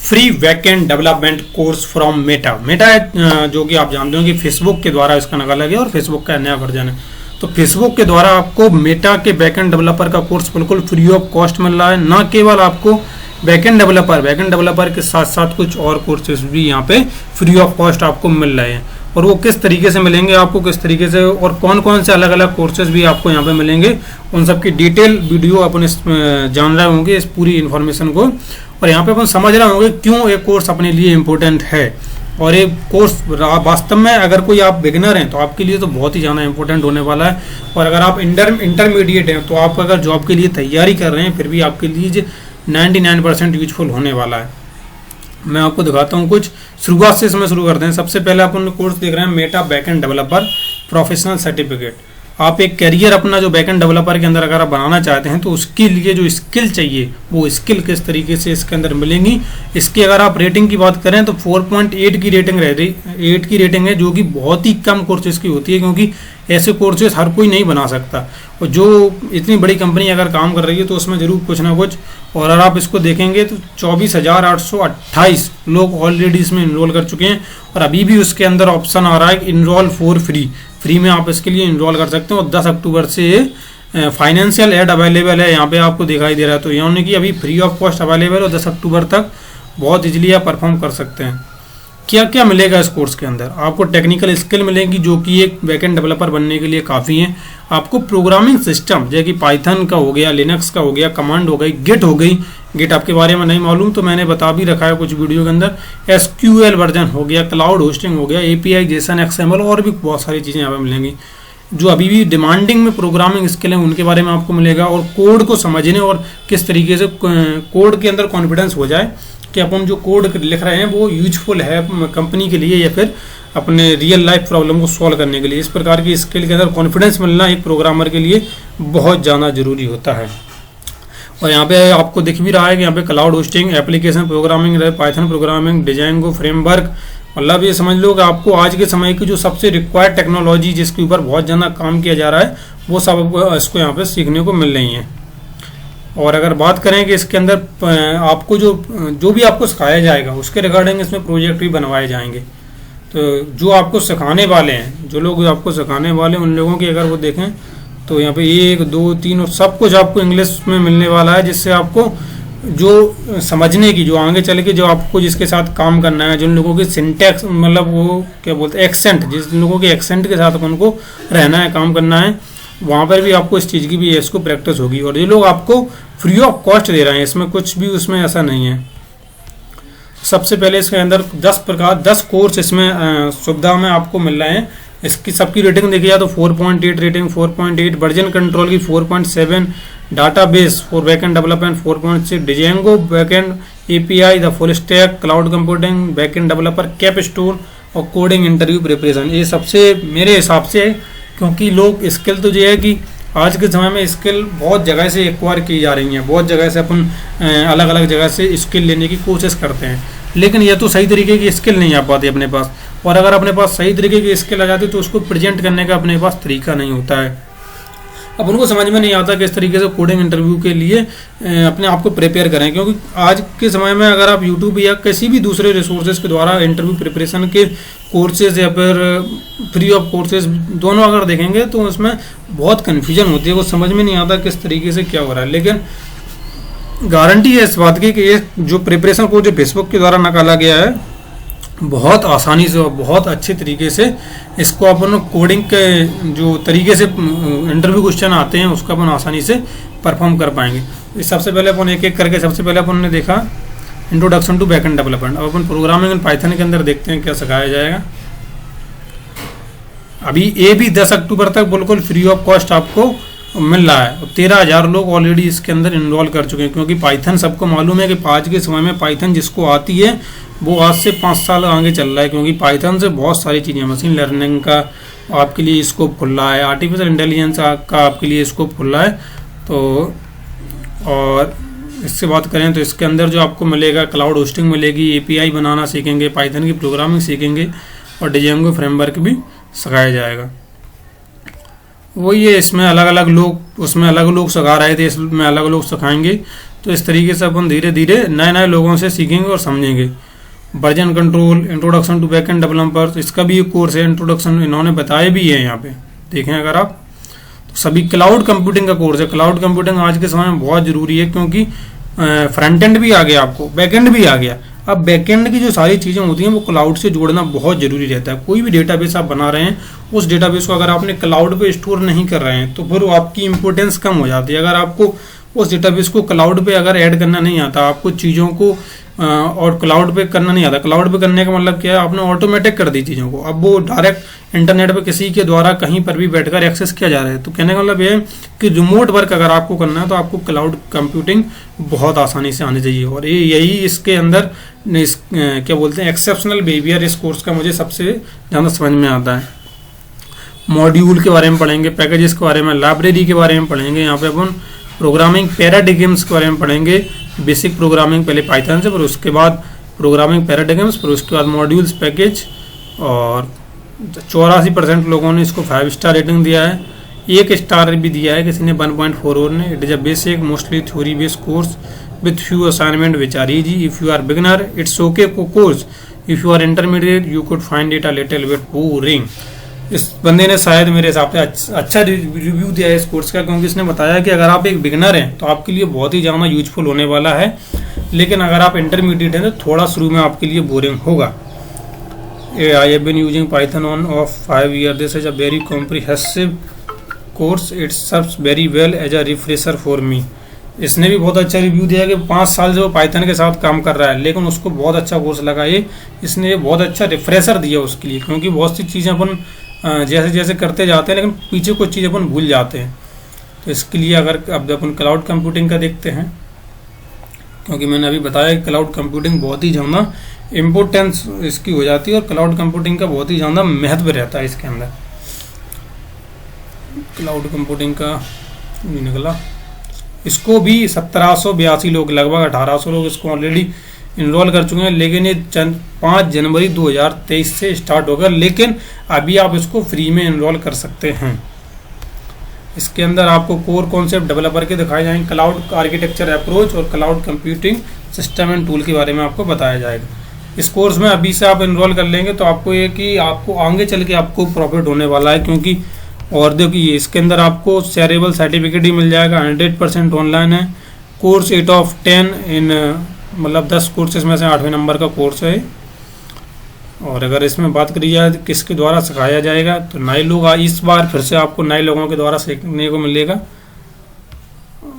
Free backend development course from Meta. Meta जो कि आप जानते हो कि फेसबुक के द्वारा इसका निकाला गया और फेसबुक का नया वर्जन है। तो फेसबुक के द्वारा आपको मेटा के बैकएंड डेवलपर का कोर्स बिल्कुल फ्री ऑफ कॉस्ट मिल रहा है। ना केवल आपको बैकएंड डेवलपर के साथ साथ कुछ और कोर्सेज भी यहाँ पे फ्री ऑफ कॉस्ट आपको मिल रहे हैं। और वो किस तरीके से मिलेंगे आपको, किस तरीके से और कौन कौन से अलग अलग कोर्सेज भी आपको यहाँ पे मिलेंगे, उन सब की डिटेल वीडियो अपन जान रहे होंगे इस पूरी इन्फॉर्मेशन को। और यहाँ पे अपन समझ रहे होंगे क्यों एक कोर्स अपने लिए इम्पोर्टेंट है। और ये कोर्स वास्तव में अगर कोई आप बिगिनर हैं तो आपके लिए तो बहुत ही ज़्यादा इंपॉर्टेंट होने वाला है। और अगर आप इंटरमीडिएट हैं तो आप अगर जॉब के लिए तैयारी कर रहे हैं फिर भी आपके लिए 99% यूजफुल होने वाला है। मैं आपको दिखाता हूँ कुछ, शुरुआत से इसमें शुरू करते हैं। सबसे पहले अपन कोर्स देख रहे हैं Meta backend developer professional certificate. आप एक करियर अपना जो बैकएंड डेवलपर के अंदर अगर आप बनाना चाहते हैं तो उसके लिए जो स्किल चाहिए वो स्किल किस तरीके से इसके अंदर मिलेंगी। इसकी अगर आप रेटिंग की बात करें तो 4.8 की रेटिंग रह रही, 8 की रेटिंग है, जो कि बहुत ही कम कोर्सेज की होती है, क्योंकि ऐसे कोर्सेज हर कोई नहीं बना सकता। और जो इतनी बड़ी कंपनी अगर काम कर रही है तो उसमें जरूर कुछ ना कुछ। और अगर आप इसको देखेंगे तो 24,828 लोग ऑलरेडी इसमें इनरोल कर चुके हैं। और अभी भी उसके अंदर ऑप्शन आ रहा है इनरोल फॉर फ्री में आप इसके लिए इनरोल कर सकते हैं। और 10 अक्टूबर से फाइनेंशियल एड अवेलेबल है, यहाँ पे आपको दिखाई दे रहा है। तो यानी कि अभी फ्री ऑफ कॉस्ट अवेलेबल है और 10 अक्टूबर तक बहुत इजीली आप परफॉर्म कर सकते हैं। क्या क्या मिलेगा इस कोर्स के अंदर? आपको टेक्निकल स्किल मिलेगी जो कि एक बैकएंड डेवलपर बनने के लिए काफ़ी है। आपको प्रोग्रामिंग सिस्टम जैसे कि पाइथन का हो गया, लिनक्स का हो गया, कमांड हो गई, गिट हो गई। गिट आपके बारे में नहीं मालूम तो मैंने बता भी रखा है कुछ वीडियो के अंदर। SQL वर्जन हो गया, क्लाउड होस्टिंग हो गया, API JSON XML और भी बहुत सारी चीज़ें यहाँ पर मिलेंगी। जो अभी भी डिमांडिंग में प्रोग्रामिंग स्किल है उनके बारे में आपको मिलेगा। और कोड को समझने और किस तरीके से कोड के अंदर कॉन्फिडेंस हो जाए कि अपन जो कोड लिख रहे हैं वो यूजफुल है कंपनी के लिए या फिर अपने रियल लाइफ प्रॉब्लम को सॉल्व करने के लिए। इस प्रकार की स्किल के अंदर कॉन्फिडेंस मिलना एक प्रोग्रामर के लिए बहुत ज़्यादा जरूरी होता है। और यहाँ पे आपको दिख भी रहा है कि यहाँ पे cloud hosting, application programming, Python programming, Django framework, मतलब ये समझ लो कि आपको आज के समय की जो सबसे रिक्वायर्ड टेक्नोलॉजी जिसके ऊपर बहुत ज़्यादा काम किया जा रहा है वो सब इसको यहाँ पे सीखने को मिल रही है। और अगर बात करें कि इसके अंदर आपको जो भी आपको सिखाया जाएगा उसके रिगार्डिंग इसमें प्रोजेक्ट भी बनवाए जाएंगे। तो जो आपको सिखाने वाले हैं, जो लोग आपको सिखाने वाले हैं उन लोगों की अगर वो देखें तो यहाँ पे 1, 2, 3 और सब कुछ आपको इंग्लिश में मिलने वाला है, जिससे आपको जो समझने की, जो आगे चल के जो आपको जिसके साथ काम करना है, जिन लोगों की सिंटैक्स मतलब वो क्या बोलते हैं एक्सेंट, जिस लोगों के एक्सेंट के साथ उनको रहना है, काम करना है, वहाँ पर भी आपको इस चीज़ की भी इसको प्रैक्टिस होगी। और ये लोग आपको फ्री ऑफ कॉस्ट दे रहे हैं, इसमें कुछ भी उसमें ऐसा नहीं है। सबसे पहले इसके अंदर 10 कोर्स इसमें सुविधा में आपको मिल रहे हैं। इसकी सबकी रेटिंग देखी जाए तो 4.8 रेटिंग, 4.8 वर्जन कंट्रोल की 4.7, database for backend development 4.6, Django backend API, the full stack, cloud computing, backend developer, capstone और कोडिंग इंटरव्यू प्रिपरेशन। ये सबसे मेरे हिसाब से, क्योंकि लोग स्किल तो ये है कि आज के समय में स्किल बहुत जगह से एक्वायर की जा रही हैं, बहुत जगह से अपन अलग अलग जगह से स्किल लेने की कोशिश करते हैं, लेकिन यह तो सही तरीके की स्किल नहीं आ पाती अपने पास। और अगर अपने पास सही तरीके की स्किल आ जाती तो उसको प्रेजेंट करने का अपने पास तरीका नहीं होता है। अब उनको समझ में नहीं आता कि इस तरीके से कोडिंग इंटरव्यू के लिए अपने आप को प्रिपेयर करें, क्योंकि आज के समय में अगर आप यूट्यूब या किसी भी दूसरे रिसोर्सेज के द्वारा इंटरव्यू प्रिपरेशन के कोर्सेज या फिर फ्री ऑफ कोर्सेज दोनों अगर देखेंगे तो उसमें बहुत कन्फ्यूजन होती है, वो समझ में नहीं आता किस तरीके से क्या हो रहा है। लेकिन गारंटी है इस बात की कि ये जो प्रिपरेशन कोर्स जो फेसबुक के द्वारा निकाला गया है बहुत आसानी से और बहुत अच्छे तरीके से इसको अपन कोडिंग के जो तरीके से इंटरव्यू क्वेश्चन आते हैं उसको अपन आसानी से परफॉर्म कर पाएंगे। सबसे पहले अपन एक एक करके सबसे पहले अपन ने देखा इंट्रोडक्शन टू बैकएंड डेवलपमेंट। अब अपन प्रोग्रामिंग एंड पाइथन के अंदर देखते हैं क्या सिखाया जाएगा। अभी ये भी 10 अक्टूबर तक बिल्कुल फ्री ऑफ कॉस्ट आपको मिल रहा है। 13,000 लोग ऑलरेडी इसके अंदर इनरोल कर चुके हैं, क्योंकि पाइथन सबको मालूम है कि आज के समय में पाइथन जिसको आती है वो आज से 5 साल आगे चल रहा है, क्योंकि पाइथन से बहुत सारी चीज़ें, मशीन लर्निंग का आपके लिए स्कोप खुल रहा है, आर्टिफिशियल इंटेलिजेंस का आपके लिए स्कोप खुल रहा है। तो और इससे बात करें तो इसके अंदर जो आपको मिलेगा क्लाउड होस्टिंग मिलेगी, API बनाना सीखेंगे, पाइथन की प्रोग्रामिंग सीखेंगे और डिजाइंगो फ्रेमवर्क भी सिखाया जाएगा। वही है, इसमें अलग अलग लोग, उसमें अलग लोग सिखा रहे थे, इसमें अलग लोग सिखाएंगे। तो इस तरीके से अपन धीरे धीरे नए नए लोगों से सीखेंगे और समझेंगे। Version control, introduction to backend developers, इसका भी एक कोर्स है, इंट्रोडक्शन इन्होंने बताया भी है यहाँ पे, देखें अगर आप। तो सभी क्लाउड कंप्यूटिंग का कोर्स है। क्लाउड कंप्यूटिंग आज के समय में बहुत जरूरी है, क्योंकि फ्रंट एंड भी आ गया आपको, बैक एंड भी आ गया। अब बैकएंड की जो सारी चीज़ें होती हैं वो क्लाउड से जोड़ना बहुत जरूरी रहता है। कोई भी डेटाबेस आप बना रहे हैं, उस डेटाबेस को अगर आपने क्लाउड पे स्टोर नहीं कर रहे हैं तो फिर वो आपकी इंपोर्टेंस कम हो जाती है। अगर आपको उस डेटाबेस को क्लाउड पे अगर ऐड करना नहीं आता, आपको चीज़ों को और क्लाउड पे करना नहीं आता, क्लाउड पे करने का मतलब क्या है, आपने ऑटोमेटिक कर दी चीज़ों को, अब वो डायरेक्ट इंटरनेट पे किसी के द्वारा कहीं पर भी बैठकर एक्सेस किया जा रहा है। तो कहने का मतलब ये है कि रिमोट वर्क अगर आपको करना है तो आपको क्लाउड कंप्यूटिंग बहुत आसानी से आनी चाहिए। और यही इसके अंदर क्या बोलते हैं, एक्सेप्शनल बिहेवियर इस कोर्स का मुझे सबसे ज़्यादा समझ में आता है। मॉड्यूल के बारे में पढ़ेंगे, पैकेजेस के बारे में, लाइब्रेरी के बारे में पढ़ेंगे। यहाँ पे अपन प्रोग्रामिंग पैराडिग्म्स के बारे में पढ़ेंगे, बेसिक प्रोग्रामिंग पहले पाइथन से, फिर उसके बाद प्रोग्रामिंग पैराडिग्म्स, फिर उसके बाद मॉड्यूल्स पैकेज। और 84% लोगों ने इसको 5 स्टार रेटिंग दिया है, 1 स्टार भी दिया है किसी ने 1.4 ने। It is a basic mostly theory based course with few assignment which are easy. If you are beginner, it's okay course. If you are intermediate, you could find it a little bit boring. इस बंदे ने शायद मेरे हिसाब से अच्छा review दिया है इस कोर्स का, क्योंकि इसने बताया कि अगर आप एक बिगनर हैं तो आपके लिए बहुत ही ज़्यादा यूजफुल होने वाला है, लेकिन अगर आप इंटरमीडिएट हैं तो थोड़ा शुरू में आपके लिए बोरिंग होगा। I have been using Python on of 5 years. This is a very comprehensive course. It serves very well as a refresher for me. इसने भी बहुत अच्छा रिव्यू दिया कि 5 साल से वो पाइथन के साथ काम कर रहा है, लेकिन उसको बहुत अच्छा कोर्स लगा ये। इसने बहुत अच्छा रिफ्रेशर दिया उसके लिए, क्योंकि बहुत सी चीज़ें अपन जैसे जैसे करते जाते हैं, लेकिन पीछे कुछ चीज़ें अपन भूल जाते हैं। तो इसके लिए अगर अब अपन क्लाउड कंप्यूटिंग का देखते हैं, क्योंकि मैंने अभी बताया कि क्लाउड कंप्यूटिंग बहुत ही ज़्यादा इम्पोर्टेंस इसकी हो जाती है और क्लाउड कंप्यूटिंग का बहुत ही ज़्यादा महत्व रहता है इसके अंदर। क्लाउड कंप्यूटिंग का नहीं निकला, इसको भी 1782 लोग, लगभग 1800 लोग इसको ऑलरेडी इनरोल कर चुके हैं, लेकिन ये 5 जनवरी 2023 से स्टार्ट होगा, लेकिन अभी आप इसको फ्री में इनरोल कर सकते हैं। इसके अंदर आपको कोर कॉन्सेप्ट डेवलपर के दिखाए जाएंगे, क्लाउड आर्किटेक्चर अप्रोच और cloud computing system and tool के बारे में आपको बताया जाएगा। इस कोर्स में अभी से आप इनरोल कर लेंगे तो आपको ये कि आपको आगे चल के आपको प्रॉफिट होने वाला है, क्योंकि और देखिए इसके अंदर आपको शेयरेबल सर्टिफिकेट ही मिल जाएगा, 100% ऑनलाइन है। कोर्स 8 of 10 इन मतलब 10 कोर्सेज में से 8वें नंबर का कोर्स है। और अगर इसमें बात करी जाए किसके द्वारा सिखाया जाएगा, तो नए लोग इस बार फिर से आपको नए लोगों के द्वारा सीखने को मिलेगा।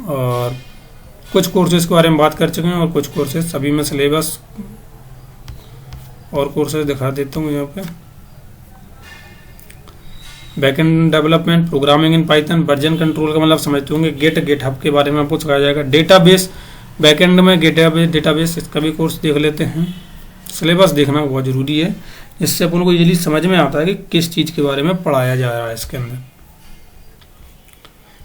और कुछ कोर्सेज के बारे में बात कर चुके हैं और कुछ कोर्सेज सभी में सिलेबस और कोर्सेज दिखा देता हूँ यहाँ पे। Backend development, programming in Python, version control का मतलब समझते होंगे, गेटहब के बारे में आपको सिखाया जाएगा। डेटाबेस, बैकएंड में डेटाबेस इसका भी कोर्स देख लेते हैं। सिलेबस देखना बहुत ज़रूरी है, जिससे अपन को इजीली समझ में आता है कि किस चीज़ के बारे में पढ़ाया जा रहा है इसके अंदर।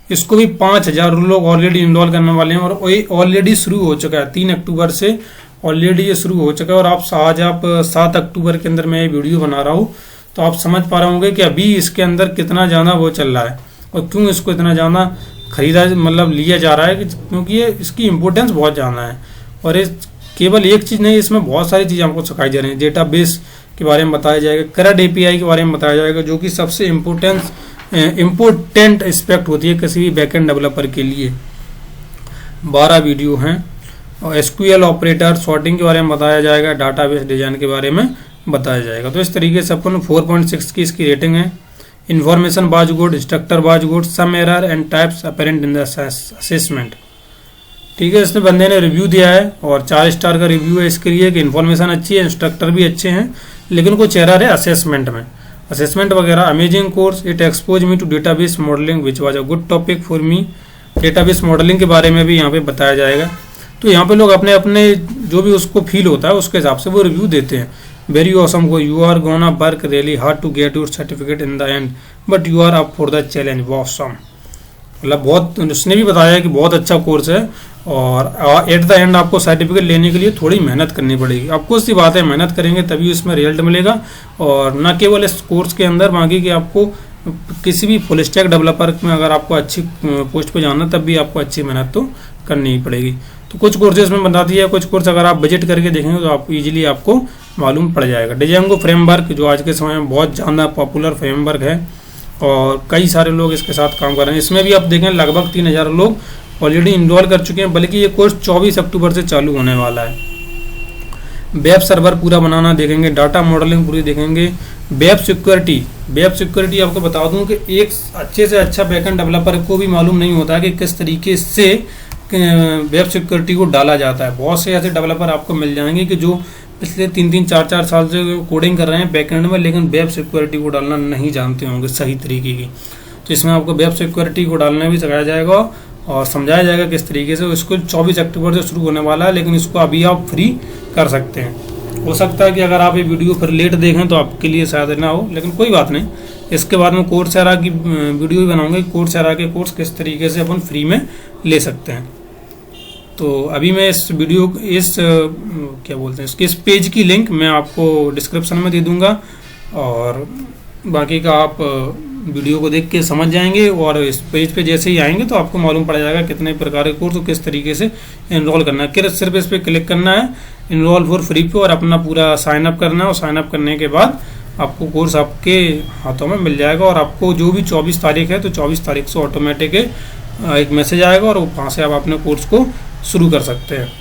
इसको भी 5000 लोग ऑलरेडी इनरोल करने वाले हैं और ऑलरेडी शुरू हो चुका है। 3 अक्टूबर से ऑलरेडी ये शुरू हो चुका है। और आज आप 7 अक्टूबर के अंदर मैं ये वीडियो बना रहा हूँ, तो आप समझ पा रहे होंगे कि अभी इसके अंदर कितना ज़्यादा वो चल रहा है और क्यों इसको इतना ज़्यादा खरीदा मतलब लिया जा रहा है, क्योंकि ये इसकी इम्पोर्टेंस बहुत ज़्यादा है। और ये केवल एक चीज़ नहीं, इसमें बहुत सारी चीज़ें आपको सिखाई जा रही हैं। डेटाबेस के बारे में बताया जाएगा, करंट API के बारे में बताया जाएगा, जो कि सबसे इम्पोर्टेंट एस्पेक्ट होती है किसी भी बैकएंड डेवलपर के लिए। 12 वीडियो हैं। और SQL ऑपरेटर, सॉर्टिंग के बारे में बताया जाएगा, डाटाबेस डिजाइन के बारे में बताया जाएगा। तो इस तरीके से अपन 4.6 की इसकी रेटिंग है। Information was good, instructor was good, some error and types apparent in the assessment. ठीक है, इसने बंदे ने रिव्यू दिया है और 4 स्टार का रिव्यू है इसके लिए कि इन्फॉर्मेशन अच्छी है, इंस्ट्रक्टर भी अच्छे हैं, लेकिन कुछ एरर है असेसमेंट में, असेसमेंट वगैरह। Amazing course, it expose me to database modelling which was a good topic for me. Database modelling के बारे में भी यहाँ पे बताया जाएगा। तो यहाँ पे लोग अपने अपने जो भी उसको फील होता है उसके हिसाब से वो रिव्यू देते हैं। Very awesome go, you are gonna work really hard to get your certificate in the end, but you are up for the challenge. Awesome, मतलब बहुत, उसने भी बताया कि बहुत अच्छा कोर्स है और एट द एंड आपको सर्टिफिकेट लेने के लिए थोड़ी मेहनत करनी पड़ेगी। आपको सी बात है, मेहनत करेंगे तभी इसमें रिजल्ट मिलेगा, और न केवल इस कोर्स के अंदर बाकी कि आपको किसी भी फुल स्टैक डेवलपर में अगर आपको अच्छी पोस्ट पे जाना तब भी आपको अच्छी मेहनत तो करनी ही पड़ेगी। तो कुछ कोर्सेज में बता दिया, कुछ कोर्स अगर आप बजट करके देखेंगे तो आप इजीली आपको मालूम पड़ जाएगा। डिजांगो फ्रेमवर्क जो आज के समय में बहुत ज़्यादा पॉपुलर फ्रेमवर्क है और कई सारे लोग इसके साथ काम कर रहे हैं। इसमें भी आप देखें लगभग 3000 लोग ऑलरेडी इनरोल कर चुके हैं, बल्कि ये कोर्स 24 अक्टूबर से चालू होने वाला है। वेब सर्वर पूरा बनाना देखेंगे, डाटा मॉडलिंग पूरी देखेंगे, वेब सिक्योरिटी आपको बता दूं कि एक अच्छे से अच्छा बैकएंड डेवलपर को भी मालूम नहीं होता कि किस तरीके से वेब सिक्योरिटी को डाला जाता है। बहुत से ऐसे डेवलपर आपको मिल जाएंगे कि जो पिछले 3-3, 4-4 साल से कोडिंग कर रहे हैं बैकएंड में, लेकिन वेब सिक्योरिटी को डालना नहीं जानते होंगे सही तरीके की। तो इसमें आपको वेब सिक्योरिटी को डालना भी सिखाया जाएगा और समझाया जाएगा किस तरीके से। इसको 24 अक्टूबर से शुरू होने वाला है, लेकिन इसको अभी आप फ्री कर सकते हैं। हो सकता है कि अगर आप ये वीडियो फिर लेट देखें तो आपके लिए शायद ना हो, लेकिन कोई बात नहीं। इसके बाद में कोर्सेरा की वीडियो भी बनाऊंगा, कोर्सेरा के कोर्स किस तरीके से अपन फ्री में ले सकते हैं। तो अभी मैं इस वीडियो क्या बोलते हैं इस पेज की लिंक मैं आपको डिस्क्रिप्शन में दे दूंगा और बाकी का आप वीडियो को देख के समझ जाएंगे और इस पेज पे जैसे ही आएंगे तो आपको मालूम पड़ जाएगा कितने प्रकार के कोर्स और किस तरीके से इनरोल करना है। सिर्फ इस पर क्लिक करना है इनरोल फॉर फ्री पे और अपना पूरा साइन अप करना है और साइन अप करने के बाद आपको कोर्स आपके हाथों में मिल जाएगा और आपको जो भी 24 तारीख है तो 24 तारीख से ऑटोमेटिक एक मैसेज आएगा और वहाँ से आप अपने कोर्स को शुरू कर सकते हैं।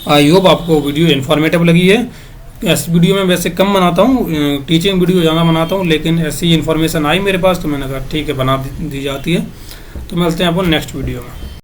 आई होप आपको वीडियो इन्फॉर्मेटिव लगी है। इस वीडियो में वैसे कम बनाता हूँ, टीचिंग वीडियो ज़्यादा बनाता हूँ, लेकिन ऐसी इन्फॉर्मेशन आई मेरे पास तो मैंने कहा ठीक है बना दी जाती है। तो मिलते हैं अपन नेक्स्ट वीडियो में।